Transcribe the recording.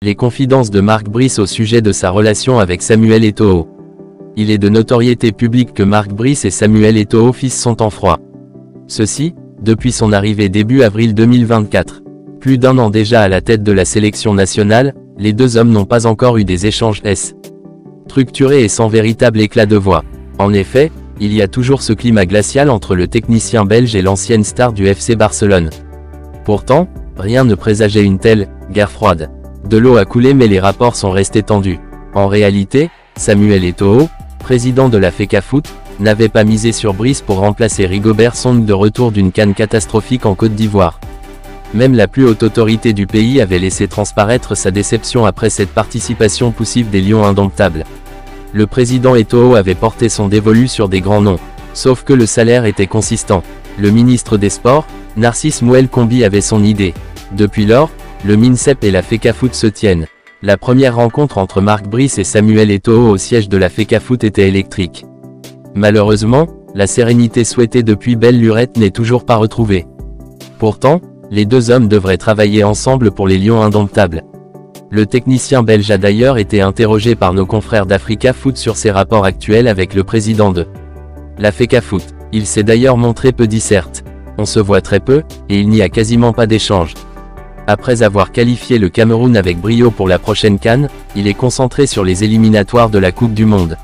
Les confidences de Mark Brice au sujet de sa relation avec Samuel Eto'o. Il est de notoriété publique que Mark Brice et Samuel Eto'o fils sont en froid. Ceci, depuis son arrivée début avril 2024. Plus d'un an déjà à la tête de la sélection nationale, les deux hommes n'ont pas encore eu des échanges structurés et sans véritable éclat de voix. En effet, il y a toujours ce climat glacial entre le technicien belge et l'ancienne star du FC Barcelone. Pourtant, rien ne présageait une telle guerre froide. De l'eau a coulé mais les rapports sont restés tendus. En réalité, Samuel Eto'o, président de la FECAFOOT, n'avait pas misé sur Brice pour remplacer Rigobert Song de retour d'une CAN catastrophique en Côte d'Ivoire. Même la plus haute autorité du pays avait laissé transparaître sa déception après cette participation poussive des Lions indomptables. Le président Eto'o avait porté son dévolu sur des grands noms. Sauf que le salaire était consistant. Le ministre des Sports, Narcisse Mouel Combi avait son idée. Depuis lors, le MINSEP et la FECAFOOT se tiennent. La première rencontre entre Mark Brice et Samuel Eto'o au siège de la FECAFOOT était électrique. Malheureusement, la sérénité souhaitée depuis belle lurette n'est toujours pas retrouvée. Pourtant, les deux hommes devraient travailler ensemble pour les Lions indomptables. Le technicien belge a d'ailleurs été interrogé par nos confrères d'Africa Foot sur ses rapports actuels avec le président de la FECAFOOT. Il s'est d'ailleurs montré peu disserte. On se voit très peu, et il n'y a quasiment pas d'échange. Après avoir qualifié le Cameroun avec brio pour la prochaine CAN, il est concentré sur les éliminatoires de la Coupe du Monde.